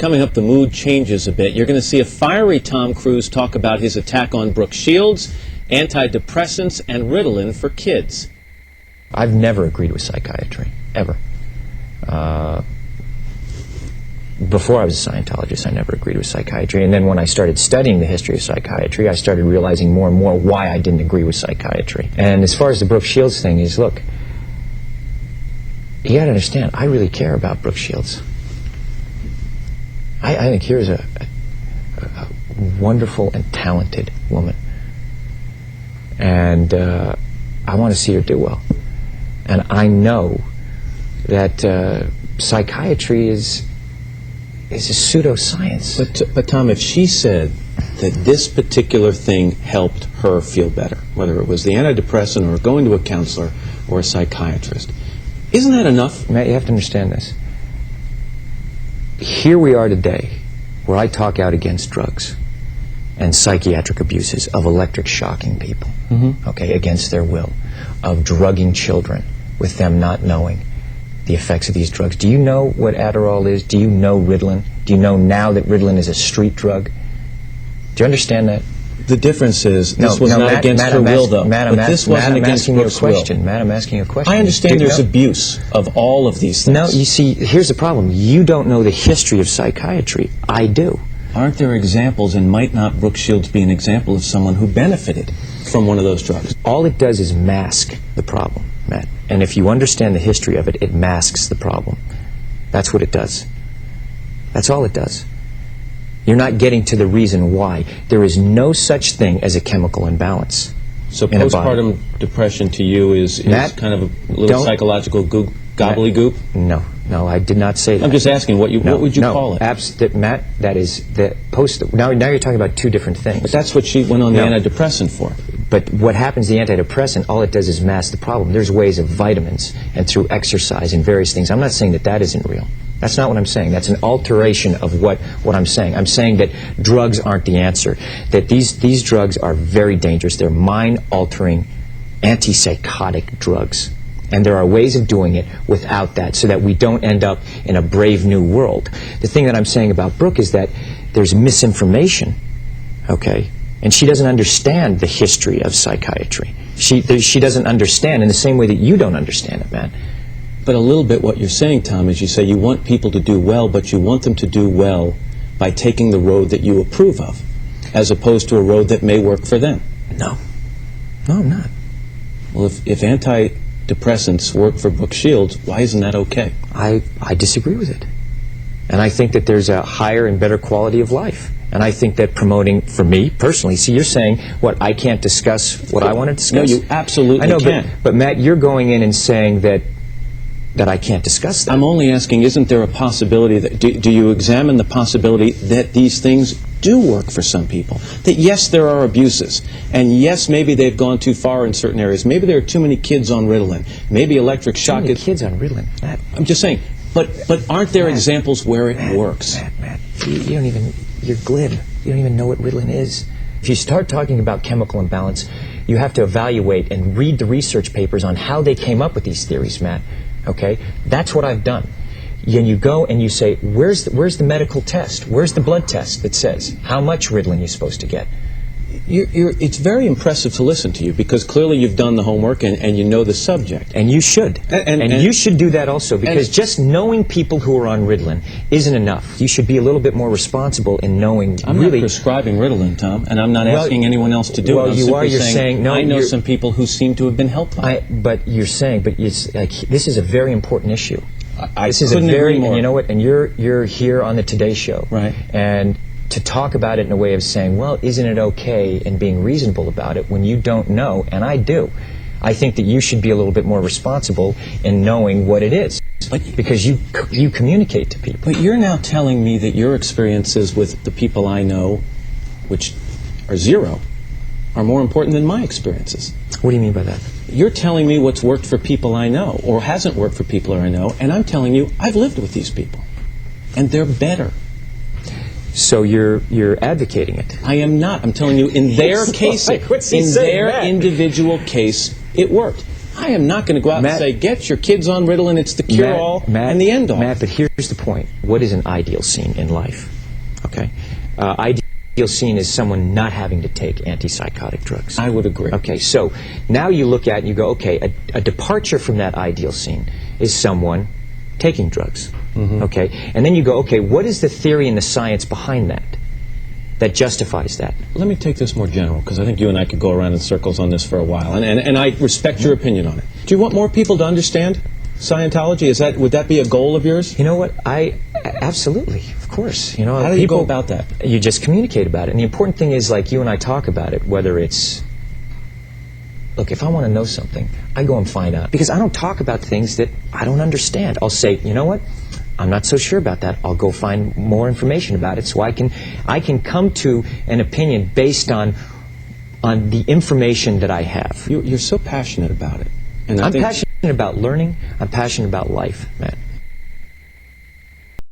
Coming up, the mood changes a bit. You're going to see a fiery Tom Cruise talk about his attack on Brooke Shields, antidepressants, and Ritalin for kids. I've never agreed with psychiatry, ever. Before I was a Scientologist, I never agreed with psychiatry. And then when I started studying the history of psychiatry, I started realizing more and more why I didn't agree with psychiatry. And as far as the Brooke Shields thing is, look, you got to understand, I really care about Brooke Shields. I think here's a wonderful and talented woman. And I want to see her do well. And I know that psychiatry is a pseudoscience. But Tom, if she said that this particular thing helped her feel better, whether it was the antidepressant or going to a counselor or a psychiatrist, isn't that enough? Matt, you have to understand this. Here we are today, where I talk out against drugs and psychiatric abuses of electric shocking people, okay, against their will, of drugging children with them not knowing the effects of these drugs. Do you know what Adderall is? Do you know Ritalin? Do you know now that Ritalin is a street drug? Do you understand that? The difference is this was not Matt, against Matt, her will, though. Matt, but this wasn't against Brooke's will. Matt, I'm asking you a question. I understand there's abuse of all of these things. No, you see, here's the problem. You don't know the history of psychiatry. I do. Aren't there examples, and might not Brooke Shields be an example of someone who benefited from one of those drugs? All it does is mask the problem, Matt. And if you understand the history of it, it masks the problem. That's what it does. That's all it does. You're not getting to the reason why. There is no such thing as a chemical imbalance. So postpartum depression to you is Matt, kind of a little psychological gobbledygook? No, I did not say that. I'm just asking, what would you call it? Matt, that is the now you're talking about two different things. But that's what she went on the antidepressant for. But what happens, the antidepressant, all it does is mask the problem. There's ways of vitamins and through exercise and various things. I'm not saying that isn't real. That's not what I'm saying. That's an alteration of what I'm saying. I'm saying that drugs aren't the answer. That these drugs are very dangerous. They're mind-altering, antipsychotic drugs. And there are ways of doing it without that so that we don't end up in a brave new world. The thing that I'm saying about Brooke is that there's misinformation, okay? And she doesn't understand the history of psychiatry. She doesn't understand in the same way that you don't understand it, man. But a little bit what you're saying, Tom, is you say you want people to do well, but you want them to do well by taking the road that you approve of, as opposed to a road that may work for them. No, I'm not. Well, if antidepressants work for Brooke Shields, why isn't that okay? I disagree with it. And I think that there's a higher and better quality of life. And I think that promoting, for me personally, see, you're saying, what, I can't discuss what I want to discuss? No, you absolutely can. But Matt, you're going in and saying that I can't discuss that. I'm only asking, isn't there a possibility that, do you examine the possibility that these things do work for some people? That yes, there are abuses, and yes, maybe they've gone too far in certain areas. Maybe there are too many kids on Ritalin. Maybe electric shock Too many kids on Ritalin. Matt. I'm just saying, but aren't there examples where it works? Matt, you're glib. You don't even know what Ritalin is. If you start talking about chemical imbalance, you have to evaluate and read the research papers on how they came up with these theories, Matt. Okay? That's what I've done. And you go and you say, where's the medical test? Where's the blood test that says how much Ritalin you're supposed to get? It's very impressive to listen to you, because clearly you've done the homework and you know the subject. And you should. And you should do that also, because just knowing people who are on Ritalin isn't enough. You should be a little bit more responsible in knowing I'm not prescribing Ritalin, Tom, and I'm not asking anyone else to do it. Well, you're saying no, I know some people who seem to have been helped by it. But it's like, this is a very important issue. This is a very, and you know what, and you're here on the Today Show. Right. And to talk about it in a way of saying, well, isn't it okay, and being reasonable about it when you don't know, and I do. I think that you should be a little bit more responsible in knowing what it is, because you communicate to people. But you're now telling me that your experiences with the people I know, which are zero, are more important than my experiences. What do you mean by that? You're telling me what's worked for people I know, or hasn't worked for people I know, and I'm telling you I've lived with these people, and they're better. So you're advocating it. I am not. I'm telling you, in their case, in their individual case, it worked. I am not going to go out and say, get your kids on Ritalin, it's the cure-all and the end-all. Matt, but here's the point. What is an ideal scene in life? Okay? Ideal scene is someone not having to take antipsychotic drugs. I would agree. Okay, so now you look at it and you go, okay, a departure from that ideal scene is someone taking drugs. Okay? And then you go, okay, what is the theory and the science behind that justifies that? Let me take this more general, because I think you and I could go around in circles on this for a while, and I respect your opinion on it. Do you want more people to understand Scientology? Would that be a goal of yours? You know what? Absolutely, of course. You know, how do you go about that? You just communicate about it. And the important thing is, like, you and I talk about it, whether it's, look, if I want to know something, I go and find out. Because I don't talk about things that I don't understand. I'll say, you know what? I'm not so sure about that. I'll go find more information about it so I can come to an opinion based on the information that I have. You're so passionate about it. And I'm passionate about learning. I'm passionate about life, Matt.